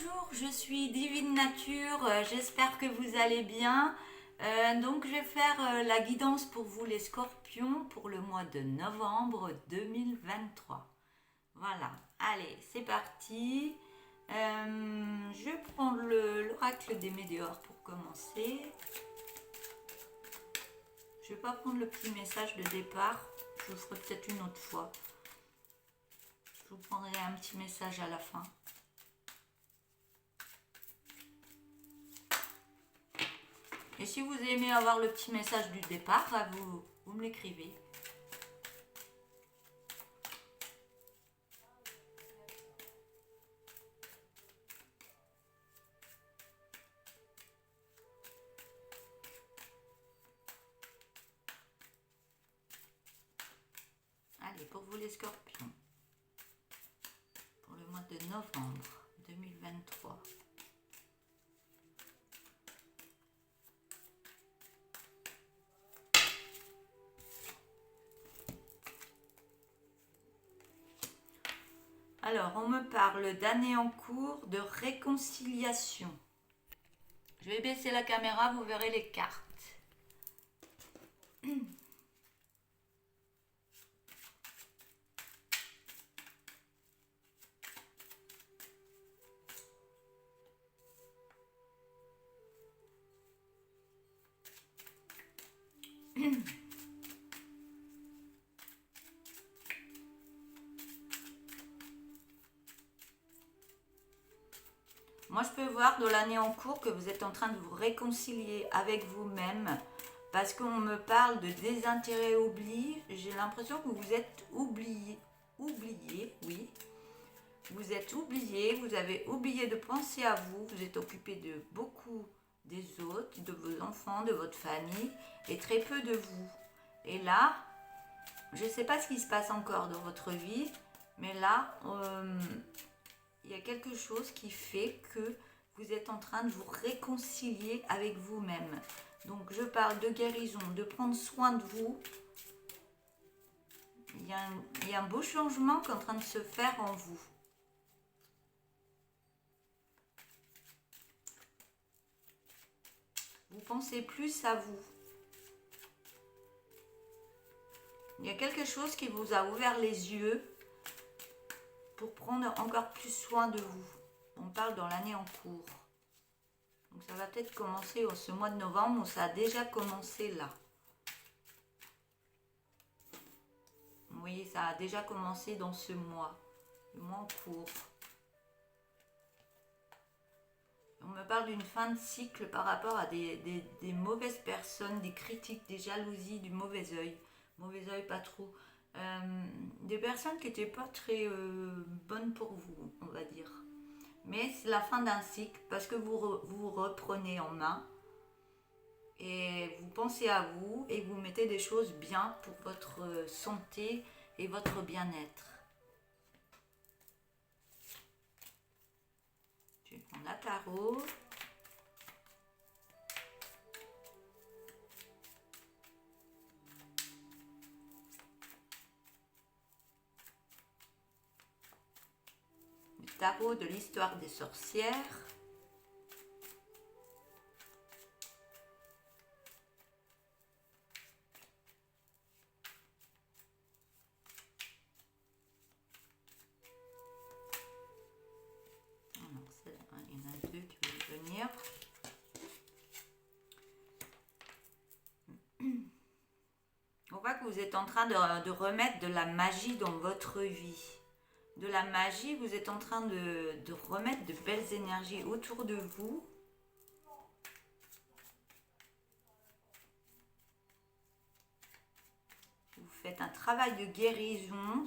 Bonjour, je suis Divine Nature, j'espère que vous allez bien. Donc je vais faire la guidance pour vous les scorpions pour le mois de novembre 2023. Voilà, allez, c'est parti. Je prends l'oracle des météores pour commencer. Je ne vais pas prendre le petit message de départ, je le ferai peut-être une autre fois. Je vous prendrai un petit message à la fin. Et si vous aimez avoir le petit message du départ, vous me l'écrivez. Allez, pour vous les scorpions, pour le mois de novembre 2023. Alors, on me parle d'année en cours, de réconciliation. Je vais baisser la caméra, vous verrez les cartes. Moi, je peux voir dans l'année en cours que vous êtes en train de vous réconcilier avec vous-même parce qu'on me parle de désintérêt oubli. J'ai l'impression que vous êtes oublié, oui. Vous êtes oublié, vous avez oublié de penser à vous, vous êtes occupé de beaucoup des autres, de vos enfants, de votre famille et très peu de vous. Et là, je ne sais pas ce qui se passe encore dans votre vie, mais là, il y a quelque chose qui fait que vous êtes en train de vous réconcilier avec vous-même. Donc je parle de guérison, de prendre soin de vous. Il y a un beau changement qui est en train de se faire en vous. Vous pensez plus à vous. Il y a quelque chose qui vous a ouvert les yeux pour prendre encore plus soin de vous. On parle dans l'année en cours. Donc ça va peut-être commencer ce mois de novembre ou ça a déjà commencé là. Oui, ça a déjà commencé dans ce mois, le mois en cours. On me parle d'une fin de cycle par rapport à des mauvaises personnes, des critiques, des jalousies, du mauvais œil. Mauvais œil, pas trop. Des personnes qui n'étaient pas très bonnes pour vous, on va dire. Mais c'est la fin d'un cycle parce que vous reprenez en main et vous pensez à vous et vous mettez des choses bien pour votre santé et votre bien-être. Je vais prendre la tarot. Le tarot de l'histoire des sorcières. Il y en a deux qui veulent venir. On voit que vous êtes en train de remettre de la magie dans votre vie. De la magie, vous êtes en train de remettre de belles énergies autour de vous. Vous faites un travail de guérison.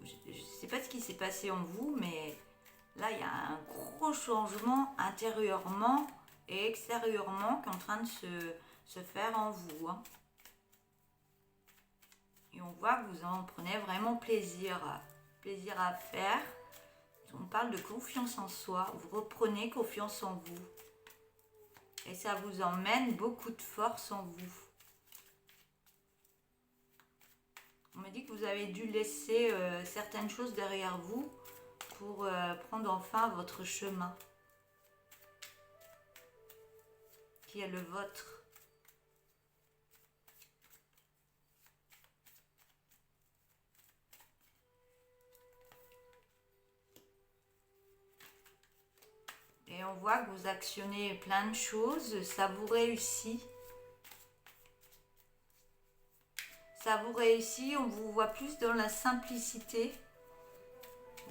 Je ne sais pas ce qui s'est passé en vous, mais là, il y a un gros changement intérieurement et extérieurement qui est en train de se faire en vous. Et on voit que vous en prenez vraiment plaisir à faire. On parle de confiance en soi. Vous reprenez confiance en vous. Et ça vous emmène beaucoup de force en vous. On me dit que vous avez dû laisser certaines choses derrière vous pour prendre enfin votre chemin, qui est le vôtre. Et on voit que vous actionnez plein de choses, ça vous réussit. Ça vous réussit, on vous voit plus dans la simplicité.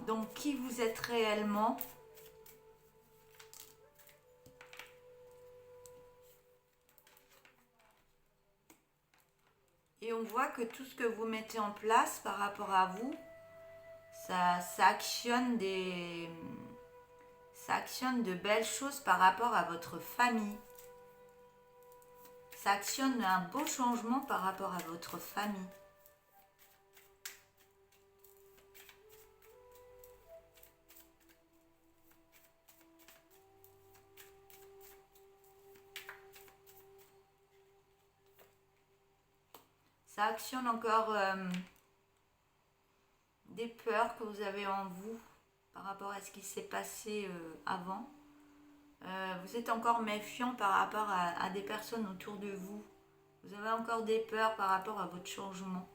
Donc, qui vous êtes réellement. Et on voit que tout ce que vous mettez en place par rapport à vous, ça actionne de belles choses par rapport à votre famille. Ça actionne un beau changement par rapport à votre famille. Ça actionne encore des peurs que vous avez en vous par rapport à ce qui s'est passé avant. Vous êtes encore méfiant par rapport à des personnes autour de vous. Vous avez encore des peurs par rapport à votre changement.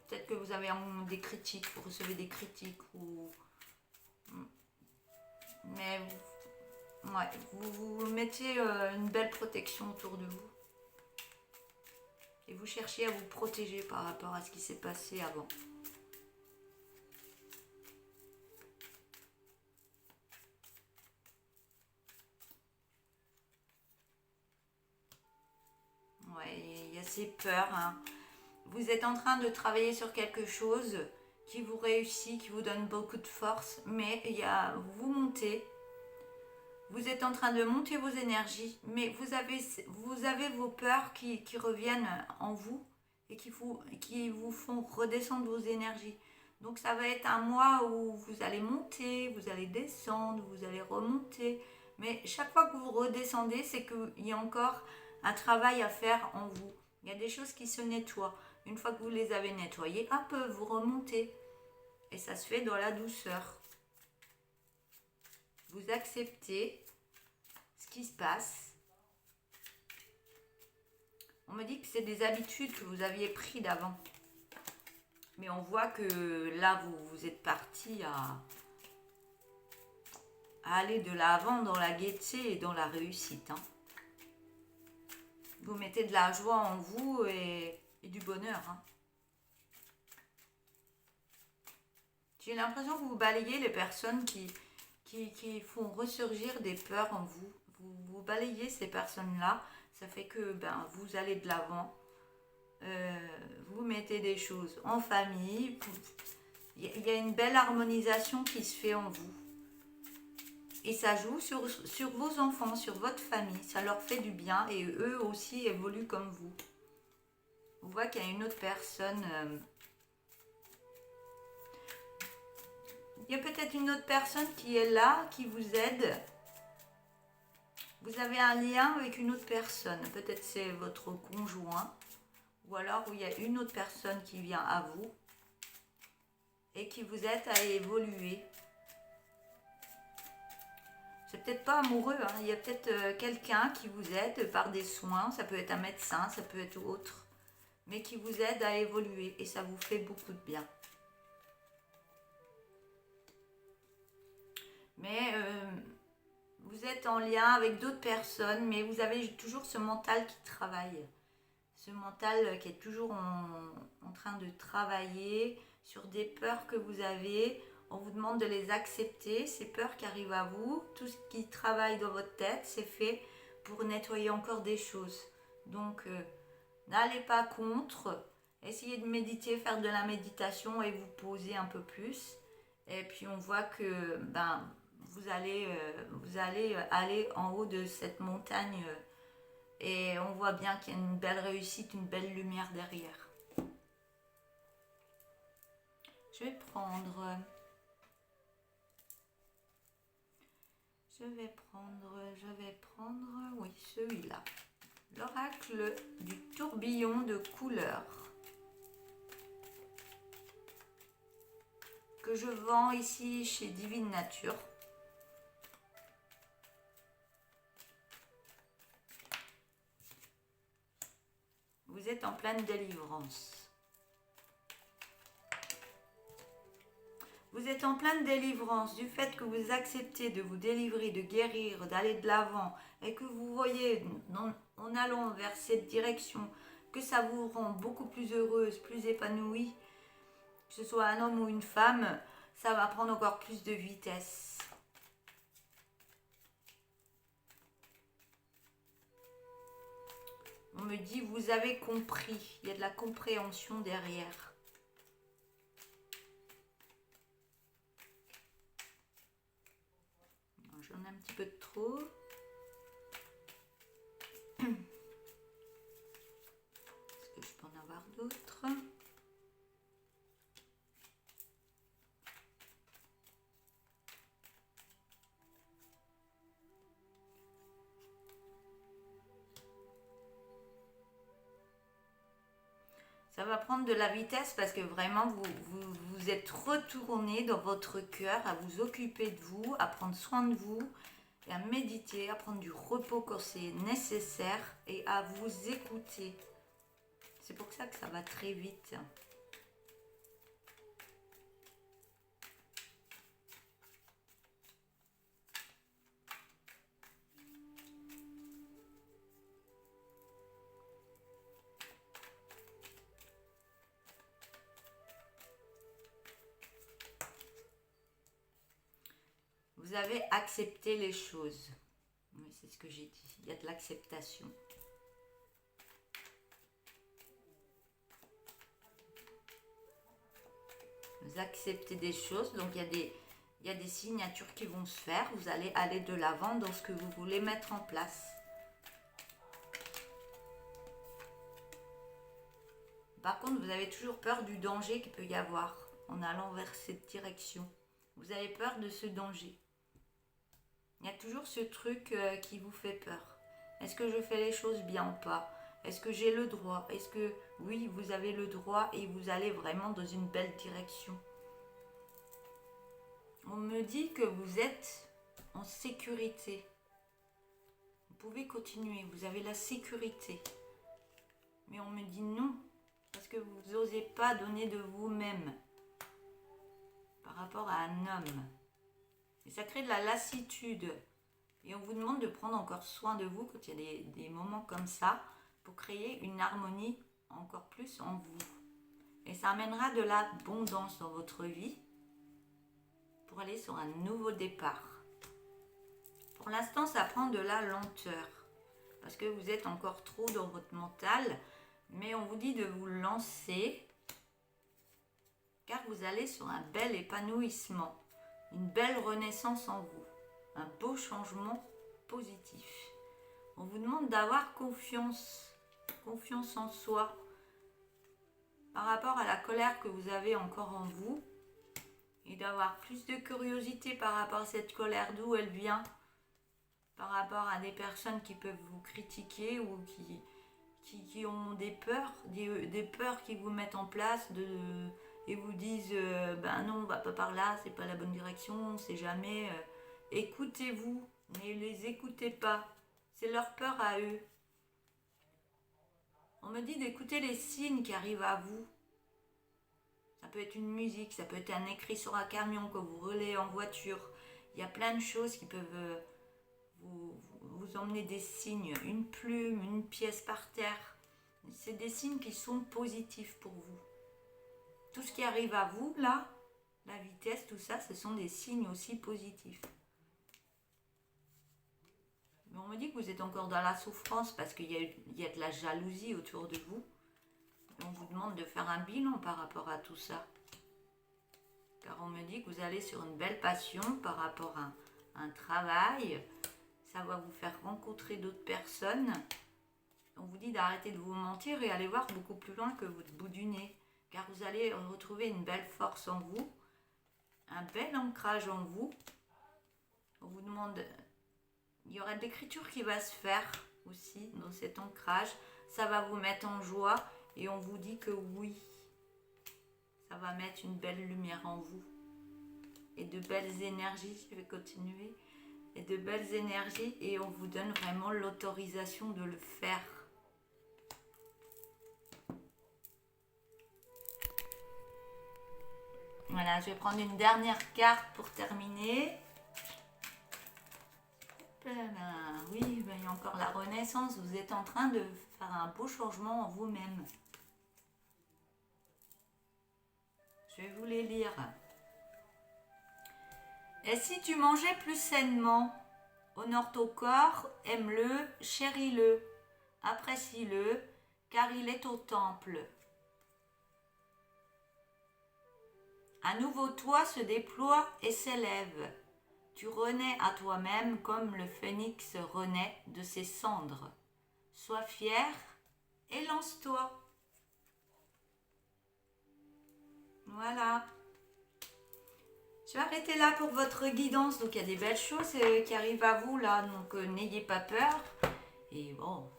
Peut-être que vous avez des critiques, vous recevez des critiques. Mais ouais, vous mettez une belle protection autour de vous. Et vous cherchez à vous protéger par rapport à ce qui s'est passé avant. Ouais, il y a ces peurs. Hein. Vous êtes en train de travailler sur quelque chose qui vous réussit, qui vous donne beaucoup de force, mais vous montez. Vous êtes en train de monter vos énergies, mais vous avez vos peurs qui reviennent en vous et qui vous font redescendre vos énergies. Donc ça va être un mois où vous allez monter, vous allez descendre, vous allez remonter. Mais chaque fois que vous redescendez, c'est qu'il y a encore un travail à faire en vous. Il y a des choses qui se nettoient. Une fois que vous les avez nettoyées, un peu, vous remontez. Et ça se fait dans la douceur. Vous acceptez ce qui se passe. On me dit que c'est des habitudes que vous aviez prises d'avant. Mais on voit que là, vous êtes parti à aller de l'avant dans la gaieté et dans la réussite. Hein. Vous mettez de la joie en vous et du bonheur. Hein. J'ai l'impression que vous balayez les personnes qui font ressurgir des peurs en vous. Vous balayez ces personnes-là. Ça fait que vous allez de l'avant. Vous mettez des choses en famille. Il y a une belle harmonisation qui se fait en vous. Et ça joue sur vos enfants, sur votre famille. Ça leur fait du bien et eux aussi évoluent comme vous. On voit qu'il y a une autre personne. Il y a peut-être une autre personne qui est là, qui vous aide. Vous avez un lien avec une autre personne. Peut-être c'est votre conjoint. Ou alors il y a une autre personne qui vient à vous. Et qui vous aide à évoluer. C'est peut-être pas amoureux, hein. Il y a peut-être quelqu'un qui vous aide par des soins, ça peut être un médecin, ça peut être autre, mais qui vous aide à évoluer et ça vous fait beaucoup de bien. Mais vous êtes en lien avec d'autres personnes, mais vous avez toujours ce mental qui travaille, ce mental qui est toujours en train de travailler sur des peurs que vous avez. On vous demande de les accepter, ces peurs qui arrivent à vous. Tout ce qui travaille dans votre tête, c'est fait pour nettoyer encore des choses. Donc, n'allez pas contre. Essayez de méditer, faire de la méditation et vous poser un peu plus. Et puis, on voit que vous allez aller en haut de cette montagne. Et on voit bien qu'il y a une belle réussite, une belle lumière derrière. Je vais prendre... Je vais prendre, oui, celui-là. l'oracle du tourbillon de couleurs que je vends ici chez Divine Nature. Vous êtes en pleine délivrance. Vous êtes en pleine délivrance du fait que vous acceptez de vous délivrer, de guérir, d'aller de l'avant et que vous voyez en allant vers cette direction que ça vous rend beaucoup plus heureuse, plus épanouie, que ce soit un homme ou une femme, ça va prendre encore plus de vitesse. On me dit, vous avez compris, il y a de la compréhension derrière. J'en ai un petit peu de trop. Est-ce que je peux en avoir d'autres ? Ça va prendre de la vitesse parce que vraiment vous êtes retourné dans votre cœur à vous occuper de vous, à prendre soin de vous et à méditer, à prendre du repos quand c'est nécessaire et à vous écouter. C'est pour ça que ça va très vite. Vous avez accepté les choses. Oui, c'est ce que j'ai dit. Il y a de l'acceptation. Vous acceptez des choses. Donc, il y a des signatures qui vont se faire. Vous allez aller de l'avant dans ce que vous voulez mettre en place. Par contre, vous avez toujours peur du danger qu'il peut y avoir en allant vers cette direction. Vous avez peur de ce danger. Il y a toujours ce truc qui vous fait peur. Est-ce que je fais les choses bien ou pas? Est-ce que j'ai le droit? Est-ce que oui, vous avez le droit et vous allez vraiment dans une belle direction? On me dit que vous êtes en sécurité. Vous pouvez continuer, vous avez la sécurité. Mais on me dit non, parce que vous n'osez pas donner de vous-même par rapport à un homme. Et ça crée de la lassitude. Et on vous demande de prendre encore soin de vous quand il y a des moments comme ça pour créer une harmonie encore plus en vous. Et ça amènera de l'abondance dans votre vie pour aller sur un nouveau départ. Pour l'instant, ça prend de la lenteur parce que vous êtes encore trop dans votre mental. Mais on vous dit de vous lancer car vous allez sur un bel épanouissement. Une belle renaissance en vous, un beau changement positif. On vous demande d'avoir confiance en soi par rapport à la colère que vous avez encore en vous et d'avoir plus de curiosité par rapport à cette colère, d'où elle vient, par rapport à des personnes qui peuvent vous critiquer ou qui ont des peurs qui vous mettent en place et vous disent ben non, on va pas par là, c'est pas la bonne direction, on sait jamais. Écoutez-vous, ne les écoutez pas. C'est leur peur à eux. On me dit d'écouter les signes qui arrivent à vous. Ça peut être une musique, ça peut être un écrit sur un camion que vous relayez en voiture. Il y a plein de choses qui peuvent vous emmener des signes, une plume, une pièce par terre. C'est des signes qui sont positifs pour vous. Tout ce qui arrive à vous, là, la vitesse, tout ça, ce sont des signes aussi positifs. Mais on me dit que vous êtes encore dans la souffrance parce qu'il y a de la jalousie autour de vous. Et on vous demande de faire un bilan par rapport à tout ça. Car on me dit que vous allez sur une belle passion par rapport à un travail. Ça va vous faire rencontrer d'autres personnes. On vous dit d'arrêter de vous mentir et aller voir beaucoup plus loin que votre bout du nez. Car vous allez retrouver une belle force en vous, un bel ancrage en vous. On vous demande, il y aura de l'écriture qui va se faire aussi dans cet ancrage. Ça va vous mettre en joie et on vous dit que oui, ça va mettre une belle lumière en vous. Et de belles énergies, je vais continuer. Et de belles énergies et on vous donne vraiment l'autorisation de le faire. Voilà, je vais prendre une dernière carte pour terminer. Oui, il y a encore la renaissance. Vous êtes en train de faire un beau changement en vous-même. Je vais vous les lire. Et si tu mangeais plus sainement, honore ton corps, aime-le, chéris-le, apprécie-le, car il est au temple. Un nouveau toi se déploie et s'élève. Tu renais à toi-même comme le phénix renaît de ses cendres. Sois fier et lance-toi. Voilà. Je vais arrêter là pour votre guidance. Donc il y a des belles choses qui arrivent à vous là. Donc n'ayez pas peur. Et bon,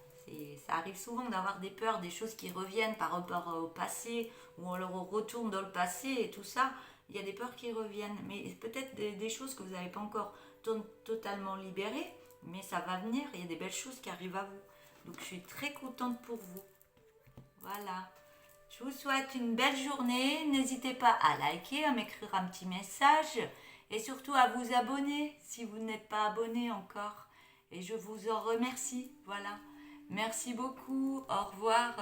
ça arrive souvent d'avoir des peurs, des choses qui reviennent par rapport au passé. Ou alors on retourne dans le passé et tout ça. Il y a des peurs qui reviennent. Mais peut-être des choses que vous n'avez pas encore totalement libérées. Mais ça va venir. Il y a des belles choses qui arrivent à vous. Donc je suis très contente pour vous. Voilà. Je vous souhaite une belle journée. N'hésitez pas à liker, à m'écrire un petit message et surtout à vous abonner si vous n'êtes pas abonné encore. Et je vous en remercie. Voilà. Merci beaucoup. Au revoir.